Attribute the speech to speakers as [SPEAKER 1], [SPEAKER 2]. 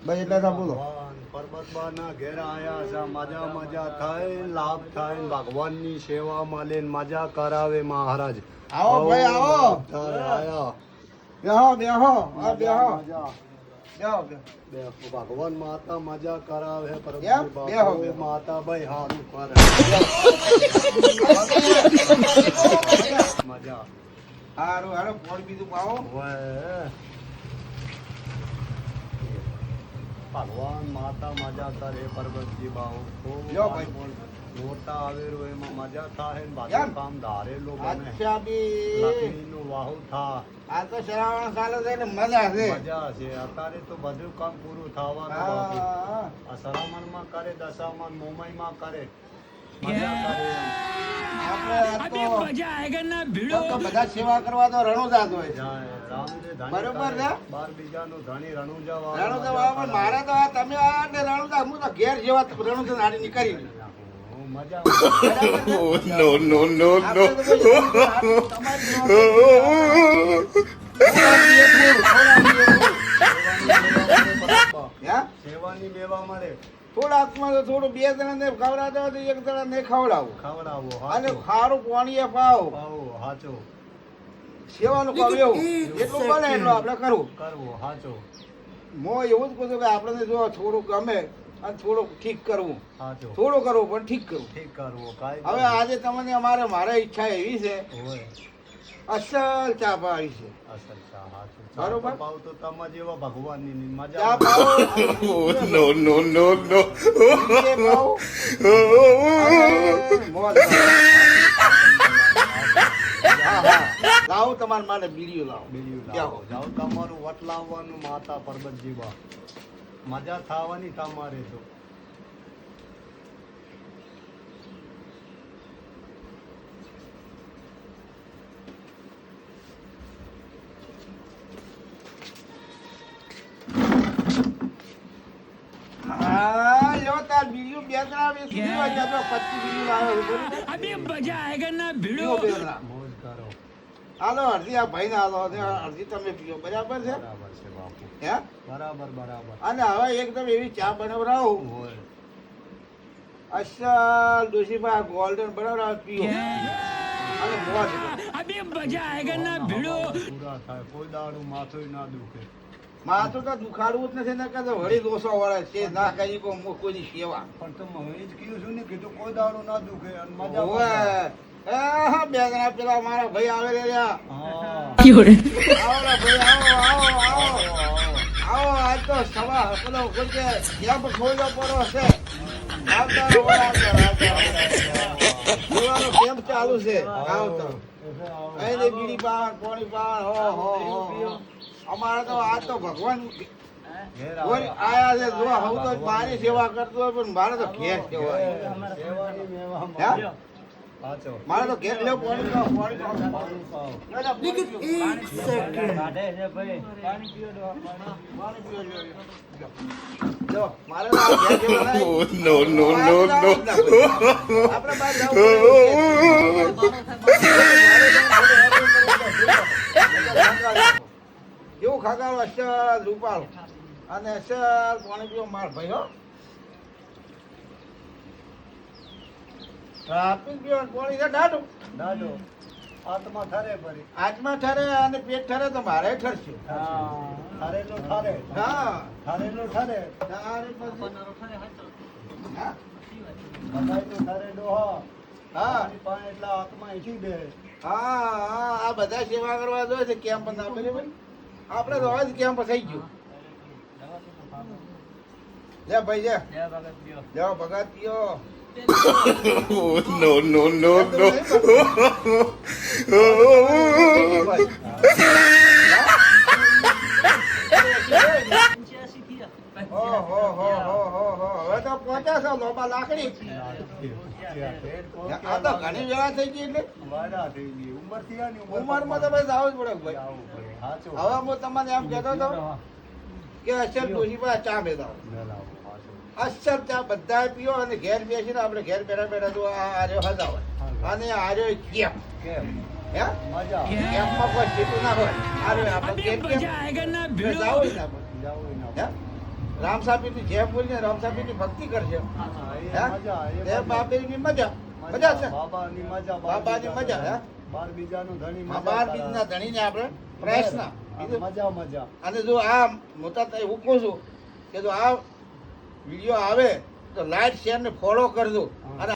[SPEAKER 1] ભાઈ એટલે તો બોલો.
[SPEAKER 2] પર્વતબા ના ઘેર આયા છે, મજા મજા થાય, લાભ થાય, ભગવાનની સેવા મળે, મજા કરાવે મહારાજ.
[SPEAKER 1] આવો ભાઈ આવો.
[SPEAKER 2] આયા
[SPEAKER 1] બેહો બેહો આ બેહો
[SPEAKER 2] મજા.
[SPEAKER 1] બેહો બેહો.
[SPEAKER 2] ભગવાન માતા મજા કરાવે,
[SPEAKER 1] બેહો,
[SPEAKER 2] બાપુ
[SPEAKER 1] બેહો.
[SPEAKER 2] માતા ભાઈ હારું કરે. મજા
[SPEAKER 1] હારું હારું પોણ બીજું પાવો.
[SPEAKER 2] હોય. ભગવાન માતા મજા કરે, પર્વતજી બાહુ
[SPEAKER 1] લ્યો ભાઈ.
[SPEAKER 2] મોટા આવેરો એમાં મજા થાય ને
[SPEAKER 1] યાર.
[SPEAKER 2] બાજુ કામ ધારેલો બને,
[SPEAKER 1] અચ્છા બી
[SPEAKER 2] લક્ષ્મીનું વાહુ થા.
[SPEAKER 1] આ તો શ્રાવણ ચાલે છે એટલે મજા છે.
[SPEAKER 2] મજા છે. અત્યારે તો બધું કામ પૂરું થવાનું બાપુ.
[SPEAKER 1] હા
[SPEAKER 2] આ શ્રાવણમાં કરે, દશામાં મોમાઈમાં કરે, મજા કરે એમ.
[SPEAKER 1] આપણે આ
[SPEAKER 3] अभी
[SPEAKER 1] તો
[SPEAKER 3] मजा आएगा ना
[SPEAKER 1] આ
[SPEAKER 3] भिड़ो
[SPEAKER 1] તો બધા સેવા કરવા તો રણુજા જ હોય છે.
[SPEAKER 2] જાય. રામદેવ ધણી
[SPEAKER 1] બરોબર
[SPEAKER 2] કરે.
[SPEAKER 1] છે?
[SPEAKER 2] બાર બીજાનું ધણી રણુજા
[SPEAKER 1] રણુજા વાળા પણ મારે તો આ તમે આ ને રણુજા હું તો ઘેર જેવા રણુજા નાડી નીકળી ગઈ.
[SPEAKER 2] મજા
[SPEAKER 1] બરાબર છે?
[SPEAKER 4] No, no, no,
[SPEAKER 1] આપણે તો કોઈ તમારી હા?
[SPEAKER 2] સેવાની મેવા મળે,
[SPEAKER 1] થોડાકમાં તો થોડું બે જણાને ખવડાવતો હોય તો એક જણાને ખવડાવો
[SPEAKER 2] ખવડાવો,
[SPEAKER 1] અને
[SPEAKER 2] હાચો.
[SPEAKER 1] ખારું પાણી પાવો
[SPEAKER 2] આવો, હાચો.
[SPEAKER 1] સેવાનું કામ એવું જેટલું બને એટલું આપણે કરવું.
[SPEAKER 2] કરવો, હાચો.
[SPEAKER 1] મો એવું જ કહું છું કે આપણને જો થોડું ગમે અને થોડું ઠીક કરવું,
[SPEAKER 2] હાચો.
[SPEAKER 1] થોડું કરવું પણ ઠીક કરવું.
[SPEAKER 2] ઠીક કરવો, કાંઈ
[SPEAKER 1] હવે આજે તમને મારે ઈચ્છા એવી છે,
[SPEAKER 2] હોય.
[SPEAKER 1] અસલ ચા પાવી છે.
[SPEAKER 2] અસલ ચા, હાચો.
[SPEAKER 1] બરોબર.
[SPEAKER 2] ચા પાવ તો તમા જેવા ભગવાનની ની મજા
[SPEAKER 1] ચા
[SPEAKER 2] આવે.
[SPEAKER 1] પાવો
[SPEAKER 4] no, no, no, no.
[SPEAKER 1] બીજે પાવો અને મોજ કરો. હા હા લાવો તમારા માટે બીડીઓ લાવો.
[SPEAKER 2] બીજું
[SPEAKER 1] જાઓ.
[SPEAKER 2] લાવો. જાઓ, તમારું વટ લાવવાનું માતા પર્વતજી બા. મજા થવાની તમારે તો.
[SPEAKER 1] હા લ્યો તાર બીડીઓ બે જણા બેસી ગયો હોય ત્યાં તો 25 બીડીઓ લાવ્યો છે, બરોબર?
[SPEAKER 3] अभी मजा आएगा ना
[SPEAKER 1] પીવો
[SPEAKER 3] भिड़ो
[SPEAKER 1] બે જણા.
[SPEAKER 2] મોજ કરો.
[SPEAKER 1] હાલો અડધી આ ભાઈને હાલો અને અડધી તમે પીઓ, બરાબર છે?
[SPEAKER 2] બરાબર છે બાપુ.
[SPEAKER 1] હે
[SPEAKER 2] બરાબર બરાબર.
[SPEAKER 1] અને હવે એકદમ એવી ચા બનાવરાવું
[SPEAKER 2] હોય.
[SPEAKER 1] અસલ ડોશીભાઈ ગોલ્ડન બનાવરાવ પીઓ અને મોજ કરો.
[SPEAKER 3] अभी मजा आएगा ना भिड़ो
[SPEAKER 2] પૂરા થાય, કોઈ દાડું માથું ના દુખે.
[SPEAKER 1] માથું તો દુખાડવું જ નથી ને કે વળી દોસો વળે છે ના કઈ કો કોઈની સેવા
[SPEAKER 2] પણ તો હું એ જ કીધું છું ને, કીધું કોઈ દાડું ના દુખે અને મજા
[SPEAKER 1] ઓવે
[SPEAKER 2] પડે.
[SPEAKER 1] એ હા બે જણા પેલા મારા ભાઈ આવે રે રહ્યા.
[SPEAKER 2] હા.
[SPEAKER 1] આવો રે ભાઈ આવો આવો આવો આવો આજ તો સવા પેલો કોઈ કે કેમ્પ ખોલ્યો પડો છે. આવતા રહો, આવતા રહો, આવતા રહો. જીવાનો કેમ્પ ચાલુ છે. આવતા અહીં બીડી પાવન પાણી પાવન હો અમારે તો આજ તો ભગવાન
[SPEAKER 2] ઘેર
[SPEAKER 1] કોઈ
[SPEAKER 2] આવે.
[SPEAKER 1] આયા છે જો હું તો મારી સેવા કરતો હોય પણ મારે તો ઘેર સેવા
[SPEAKER 2] સેવાની મેવામાં.
[SPEAKER 1] હે?
[SPEAKER 2] સાચો.
[SPEAKER 1] મારે તો ઘેર લેવું પાણી પાવ પાણી પાવ
[SPEAKER 2] પાણી પાવ.
[SPEAKER 1] ના, ના, પાણી પીવો. પાણી પીવો, જો મારે તો આ ઘેર જેવા નહીં.
[SPEAKER 4] No, no, no, no.
[SPEAKER 1] આપણે બહાર જવું કેવું ખાગાડો અસલ રૂપાળો અને અસલ પાણી પીવો માર ભાઈ હો. આપી પીવો ને પાણી છે ડાઢું.
[SPEAKER 2] દાદો આત્મા ઠરે ફરી.
[SPEAKER 1] આત્મા ઠરે અને પેટ ઠરે તો મારે ઠરશે.
[SPEAKER 2] ઠરેલો ઠરે.
[SPEAKER 1] હા
[SPEAKER 2] ઠરેલો ઠરે.
[SPEAKER 1] તારે પછી હા
[SPEAKER 2] બધાય તો ઠરે ડોહા.
[SPEAKER 1] હા
[SPEAKER 2] પાણી પાણી એટલે આત્મા ઈચ્છી દે.
[SPEAKER 1] હા આ બધા સેવા કરવા જોઈએ છે કેમ્પ ના બરાબર. આપણે તો હવે જ કેમ્પ થઈ ગયું. લે ભાઈ લે જાઓ ભગત પીઓ.
[SPEAKER 4] No, no, no, no.
[SPEAKER 1] હવે તો પહોંચ્યા છો લોબા લાકડી. આ તો ઘણી વેળા થઈ ગઈ એટલે
[SPEAKER 2] વાડા થઈ ગઈ. ઉંમર થયાની
[SPEAKER 1] ઉંમરમાં તો ભાઈ જાવું જ પડે ભાઈ.
[SPEAKER 2] જાવું પડે. હાચું.
[SPEAKER 1] હવે હું તમને એમ કહેતો હતો કે અસલ ડોશીભાઈ ચા બેદાવો.
[SPEAKER 2] મેલાવો. હાચું.
[SPEAKER 1] અસલ ચા બધા પીઓ અને ઘેર બેસીને આપણે ઘેર બેઠા બેઠા તો આ આર્યો હજાવે અને આર્યો કેમ
[SPEAKER 2] કેમ?
[SPEAKER 1] હે
[SPEAKER 2] મજા
[SPEAKER 1] કેમ્પમાં કોઈ સીટું ના હોય અરે આપણે
[SPEAKER 3] अभी
[SPEAKER 1] કેમ
[SPEAKER 3] मजा आएगा ना
[SPEAKER 1] જાવ
[SPEAKER 3] भिड़ो
[SPEAKER 1] હોય ને આપણે.
[SPEAKER 2] જાવું
[SPEAKER 1] હે રામ સાહેબની જેમ બોલીને રામ સાહેબની ભક્તિ કરશે હે તે બાપેની મજા મજા છે
[SPEAKER 2] બાબાની મજા
[SPEAKER 1] બાબાની મજા હે
[SPEAKER 2] બાર બીજાનું ધણી
[SPEAKER 1] આ
[SPEAKER 2] મજા
[SPEAKER 1] બાર
[SPEAKER 2] કરાવે.
[SPEAKER 1] બીજના ધણીને આપણે પ્રશ્ન કીધું.
[SPEAKER 2] મજા મજા
[SPEAKER 1] અને જો આ મોટા તઈ હું કહું છું કે જો આ વિડીયો આવે તો લાઈક શેર ને ફોલો કરજો અને